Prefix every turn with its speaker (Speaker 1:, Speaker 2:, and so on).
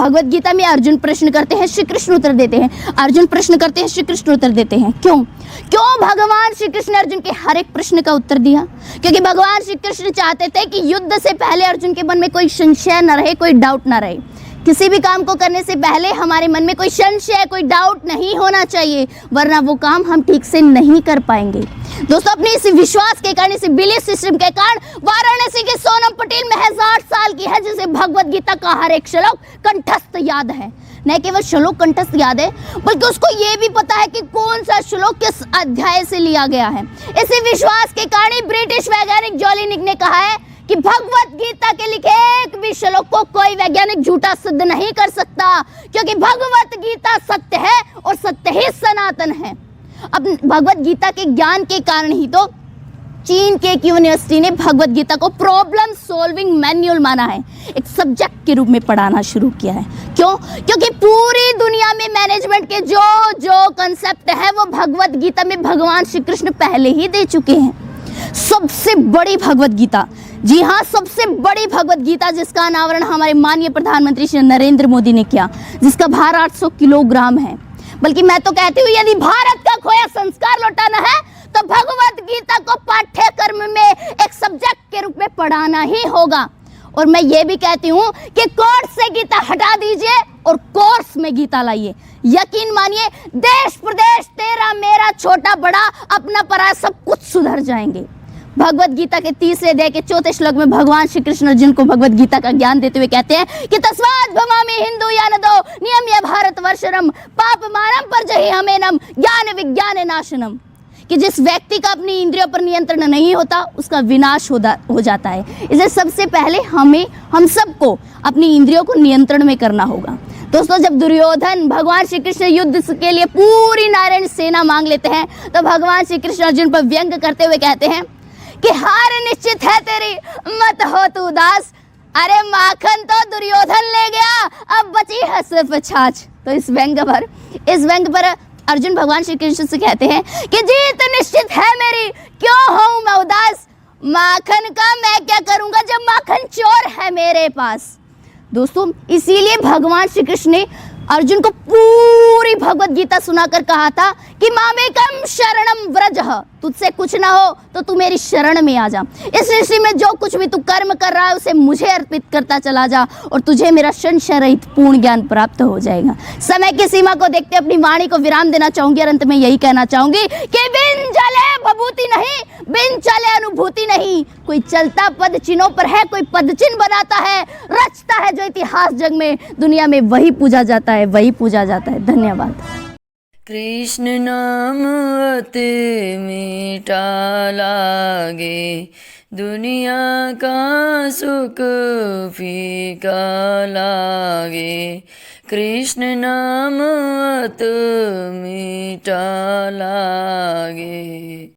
Speaker 1: भगवत गीता में अर्जुन प्रश्न करते हैं, श्री कृष्ण उत्तर देते हैं, अर्जुन प्रश्न करते हैं, श्री कृष्ण उत्तर देते हैं। क्यों भगवान श्री कृष्ण ने अर्जुन के हर एक प्रश्न का उत्तर दिया? क्योंकि भगवान श्री कृष्ण चाहते थे कि युद्ध से पहले अर्जुन के मन में कोई संशय न रहे, कोई डाउट न रहे। किसी भी काम को करने से पहले हमारे मन में कोई संशय, कोई डाउट नहीं होना चाहिए, वरना वो काम हम ठीक से नहीं कर पाएंगे। दोस्तों, अपने इस विश्वास के कारण, इस बिलीफ सिस्टम के कारण वाराणसी के सोनम पटेल महज 8 साल की है, जिसे भगवत गीता का हर एक श्लोक कंठस्थ याद है। न केवल श्लोक कंठस्थ याद है, बल्कि उसको ये भी पता है कि कौन सा श्लोक किस अध्याय से लिया गया है। इसी विश्वास के कारण ही ब्रिटिश वैज्ञानिक जोलिनिक ने कहा है कि भगवत गीता के लिखे एक भी श्लोक को कोई वैज्ञानिक झूठा सिद्ध नहीं कर सकता, क्योंकि भगवत गीता सत्य है और सत्य ही सनातन है। अब भगवत गीता के ज्ञान के कारण ही तो चीन के एक यूनिवर्सिटी ने भगवत गीता को प्रॉब्लम सॉल्विंग मैन्युअल माना है, एक सब्जेक्ट के रूप में पढ़ाना शुरू किया है। क्यों? क्योंकि पूरी दुनिया में मैनेजमेंट के जो कंसेप्ट है वो भगवत गीता में भगवान श्री कृष्ण पहले ही दे चुके हैं। सबसे बड़ी भगवत गीता, जी हाँ, सबसे बड़ी भगवत गीता, जिसका अनावरण हमारे माननीय प्रधानमंत्री श्री नरेंद्र मोदी ने किया, जिसका भार 800 किलोग्राम है। बल्कि मैं तो कहती हूँ, यदि भारत का खोया संस्कार लौटाना है तो भगवत गीता को पाठ्यक्रम में एक सब्जेक्ट के रूप में पढ़ाना ही होगा। और मैं ये भी कहती हूँ कि कोर्स से गीता हटा दीजिए और कोर्स में गीता लाइए। यकीन मानिए, देश प्रदेश तेरा मेरा, छोटा बड़ा, अपना पराया, सब कुछ सुधर जाएंगे। भगवत गीता के 3 अध्याय के 4 श्लोक में भगवान श्री कृष्ण अर्जुन को भगवत गीता का ज्ञान देते हुए कहते हैं कि तस्मात् भवामि हिंदू यानदो नियम्य भारत वर्षरम पाप मानम पर जहि हमेनम ज्ञान विज्ञान नाशनम, कि जिस व्यक्ति का अपनी इंद्रियों पर नियंत्रण नहीं होता उसका विनाश हो जाता है। इसलिए सबसे पहले हम सबको अपनी इंद्रियों को नियंत्रण में करना होगा। दोस्तों, जब दुर्योधन भगवान श्री कृष्ण युद्ध के लिए पूरी नारायण सेना मांग लेते हैं तो भगवान श्री कृष्ण अर्जुन पर व्यंग करते हुए कहते हैं कि हार निश्चित है तेरी, मत हो तू उदास। अरे माखन तो दुर्योधन ले गया, अब बची है सिर्फ छाछ। तो इस व्यंग पर अर्जुन भगवान श्री कृष्ण से कहते हैं कि जीत निश्चित है मेरी, क्यों हूं मैं उदास। माखन का मैं क्या करूंगा जब माखन चोर है मेरे पास। दोस्तों, इसीलिए भगवान श्री कृष्ण ने अर्जुन को पूरी भगवत गीता सुनाकर कहा था कि मामेकम शरणम व्रजः, तुझसे कुछ ना हो तो तू मेरी शरण में आ जा। इस सृष्टि में जो कुछ भी तू कर्म कर रहा है उसे मुझे अर्पित करता चला जा और तुझे मेरा संशय रहित पूर्ण ज्ञान प्राप्त हो जाएगा। समय की सीमा को देखते अपनी वाणी को विराम देना चाहूंगी और अंत में यही कहना चाहूंगी कि बिन चले भभूति नहीं, बिन चले अनुभूति नहीं। कोई चलता पद चिन्हों पर है, कोई पद चिन्ह बनाता है, रचता है जो इतिहास जग में, दुनिया में वही पूजा जाता है, वही पूजा जाता है। धन्यवाद।
Speaker 2: कृष्ण नाम अति मीठा लागे, दुनिया का सुख फीका लागे। कृष्ण नाम अति मीठा लागे।